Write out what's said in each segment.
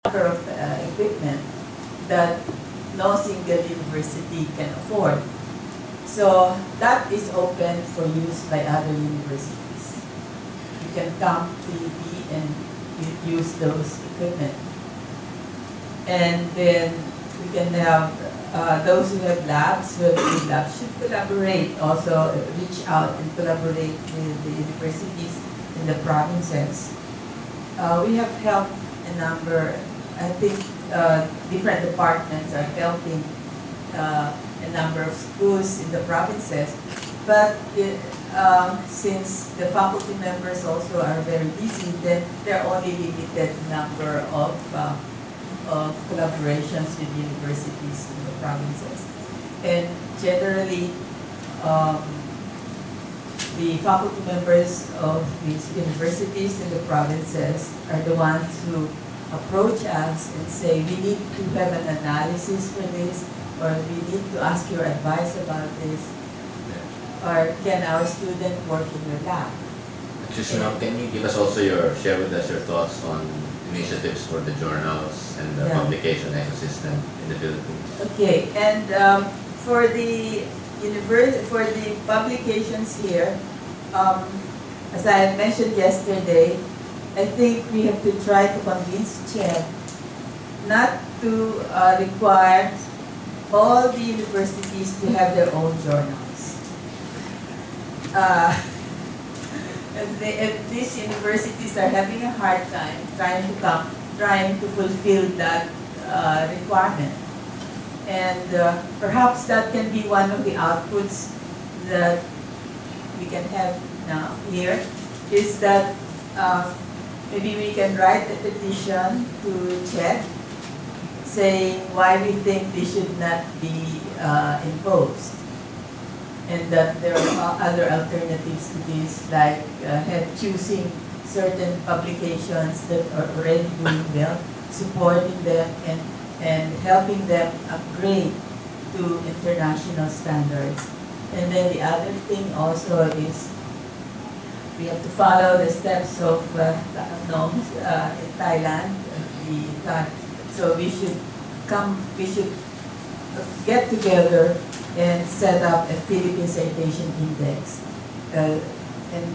number of equipment that no single university can afford. So that is open for use by other universities. You can come to UP and use those equipment. And then we can have those who have labs, who have good labs, should collaborate, also reach out and collaborate with the universities in the provinces. We have helped a number, I think different departments are helping a number of schools in the provinces, but since the faculty members also are very busy, then there are only limited number of collaborations with universities in the provinces. And generally, the faculty members of these universities in the provinces are the ones who approach us and say, we need to have an analysis for this, or we need to ask your advice about this, or can our student work in your lab? Can you give us also share with us your thoughts on initiatives for the journals and the publication ecosystem in the Philippines? Okay, and for the publications here, as I had mentioned yesterday, I think we have to try to convince CHED not to require all the universities to have their own journals. And these universities are having a hard time trying to fulfill that requirement. And perhaps that can be one of the outputs that we can have now here, is that maybe we can write a petition to CHED saying why we think they should not be imposed, and that there are other alternatives to this, like choosing certain publications that are already doing well, supporting them, and helping them upgrade to international standards. And then the other thing also is we have to follow the steps of norms in Thailand. So we should get together and set up a Philippine Citation Index and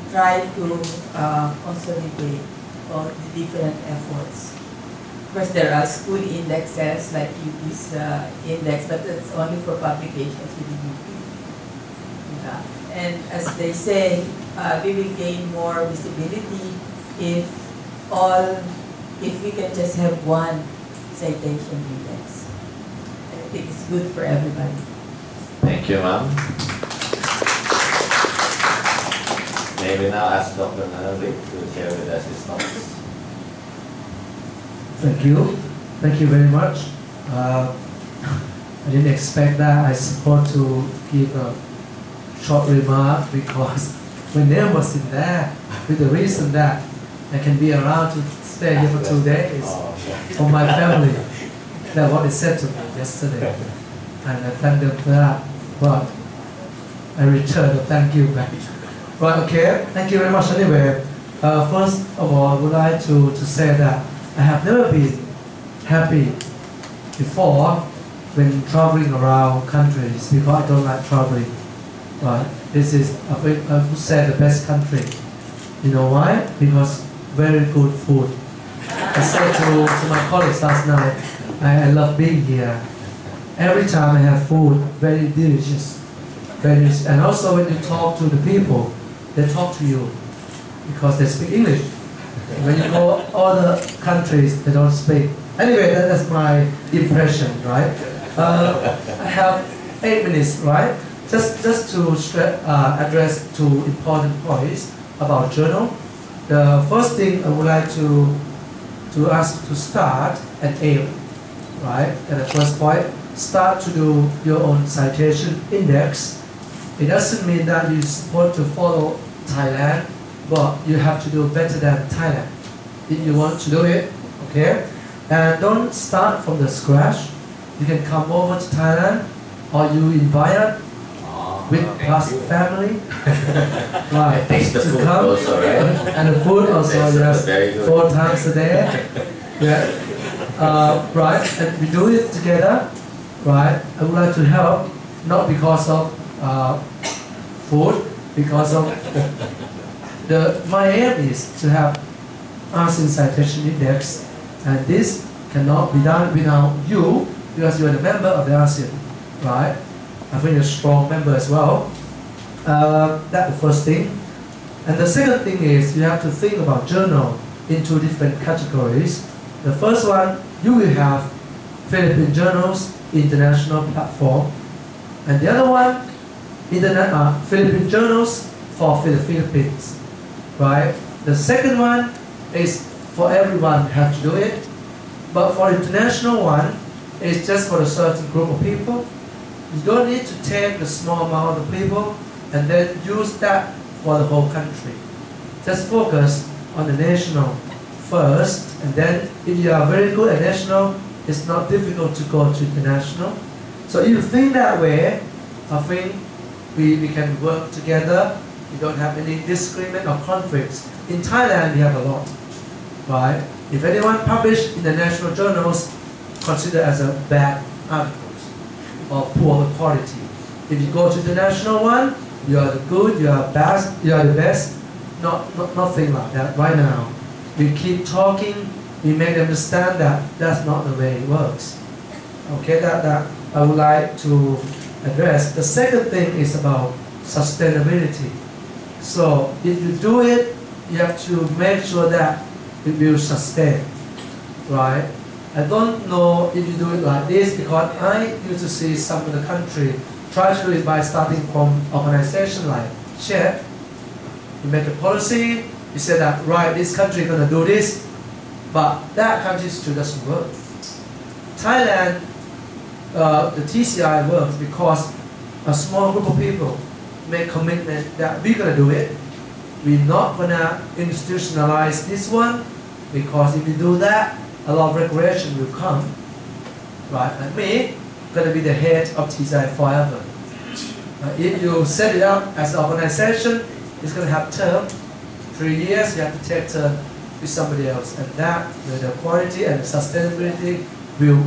try to consolidate all the different efforts. Of course, there are school indexes like UP's index, but it's only for publications within UP. And as they say, we will gain more visibility if we can just have one citation index. I think it's good for everybody. Thank you, ma'am. May we now ask Dr. Nanavik to share with us his thoughts. Thank you. Thank you very much. I didn't expect that. I suppose to give a short remark because my name was in there with the reason that I can be around to stay here for 2 days for my family. That's what they said to me yesterday. And I thank them for that. But I return a thank you back. Right, okay. Thank you very much anyway. First of all, I would like to say that I have never been happy before when traveling around countries because I don't like traveling. But this is, I would say, the best country. You know why? Because very good food. I said to my colleagues last night, I love being here. Every time I have food, very delicious. And also when you talk to the people, they talk to you because they speak English. When you go other countries, they don't speak. Anyway, that's my impression, right? I have 8 minutes, right? Just to address 2 important points about journal. The first thing I would like to ask to start and aim, right? And the first point, start to do your own citation index. It doesn't mean that you're supposed to follow Thailand, but you have to do better than Thailand if you want to do it, okay? And don't start from the scratch. You can come over to Thailand, or you invite with plus family, right? To come also, right? and the food also, yes, 4 times a day. Yeah. right? And we do it together, right? I would like to help, not because of food, because of my aim is to have ASEAN Citation Index, and this cannot be done without you, because you are the member of the ASEAN, right? I think you're a strong member as well. That's the first thing. And the second thing is you have to think about journal in two different categories. The first one, you will have Philippine journals, international platform. And the other one, Philippine journals for the Philippines, right? The second one is for everyone have to do it. But for the international one, it's just for a certain group of people. You don't need to take the small amount of people and then use that for the whole country. Just focus on the national first, and then if you are very good at national, it's not difficult to go to international. So if you think that way, I think we can work together. We don't have any disagreement or conflicts. In Thailand, we have a lot, right? If anyone published in the national journals, considered as a bad articles or poor quality. If you go to the national one, you are the good, you are best, you are the best. Nothing like that right now. We keep talking, we make them understand that that's not the way it works. Okay, that I would like to address. The second thing is about sustainability. So if you do it, you have to make sure that it will sustain, right? I don't know if you do it like this, because I used to see some of the country try to do it by starting from organization like CHED. You make a policy, you say that, right, this country is going to do this, but that country still doesn't work. Thailand, the TCI works because a small group of people make commitment that we're going to do it. We're not going to institutionalize this one, because if we do that, a lot of regulation will come, right? And me, going to be the head of TCI forever. If you set it up as an organization, it's going to have term. 3 years, you have to take turn with somebody else, and that the quality and the sustainability will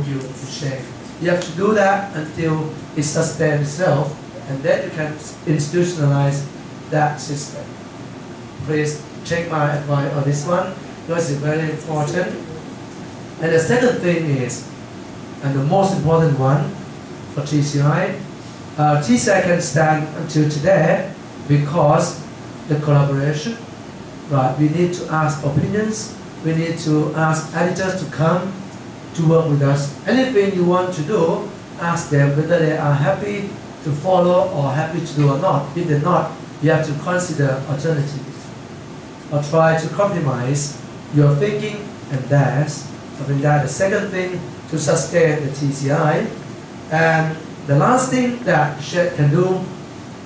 change. You have to do that until it sustains itself, and then you can institutionalize that system. Please check my advice on this one, because it's very important. And the second thing is, and the most important one for TCI, TCI can stand until today because the collaboration, right? We need to ask opinions, we need to ask editors to come to work with us. Anything you want to do, ask them whether they are happy to follow or happy to do or not. If they're not, you have to consider alternatives or try to compromise your thinking and theirs. I think that's the second thing to sustain the TCI. And the last thing that SHED can do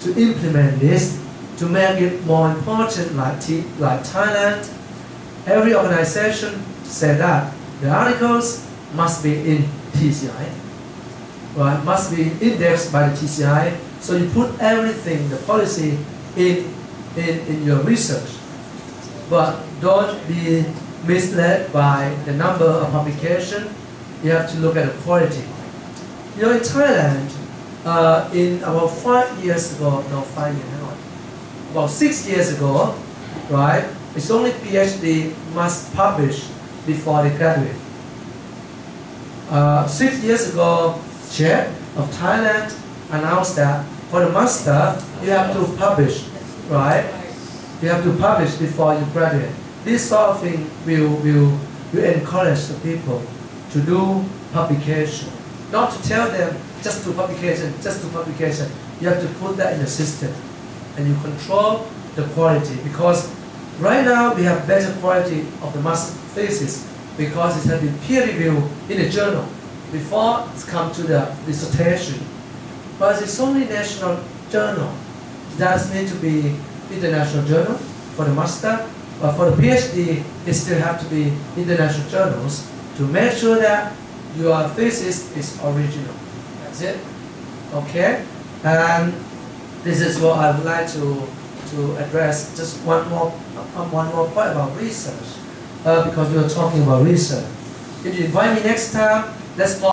to implement this, to make it more important like Thailand, every organization said that the articles must be in TCI, right? Must be indexed by the TCI. So you put everything, the policy, in your research. But don't be misled by the number of publication. You have to look at the quality. You know, in Thailand, in about 5 years ago, no, 5 years, no, about 6 years ago, right? It's only PhD must publish before they graduate. 6 years ago, Chair of Thailand announced that for the master, you have to publish, right? You have to publish before you graduate. This sort of thing will encourage the people to do publication. Not to tell them just do publication, just do publication. You have to put that in the system, and you control the quality, because right now we have better quality of the master thesis because it has been peer reviewed in a journal before it's come to the dissertation. But it's only national journal. It does need to be international journal for the master, but for the PhD, it still have to be international journals to make sure that your thesis is original. That's it. Okay? And this is what I would like to address. Just one more point about research, because we were talking about research. If you invite me next time, let's talk.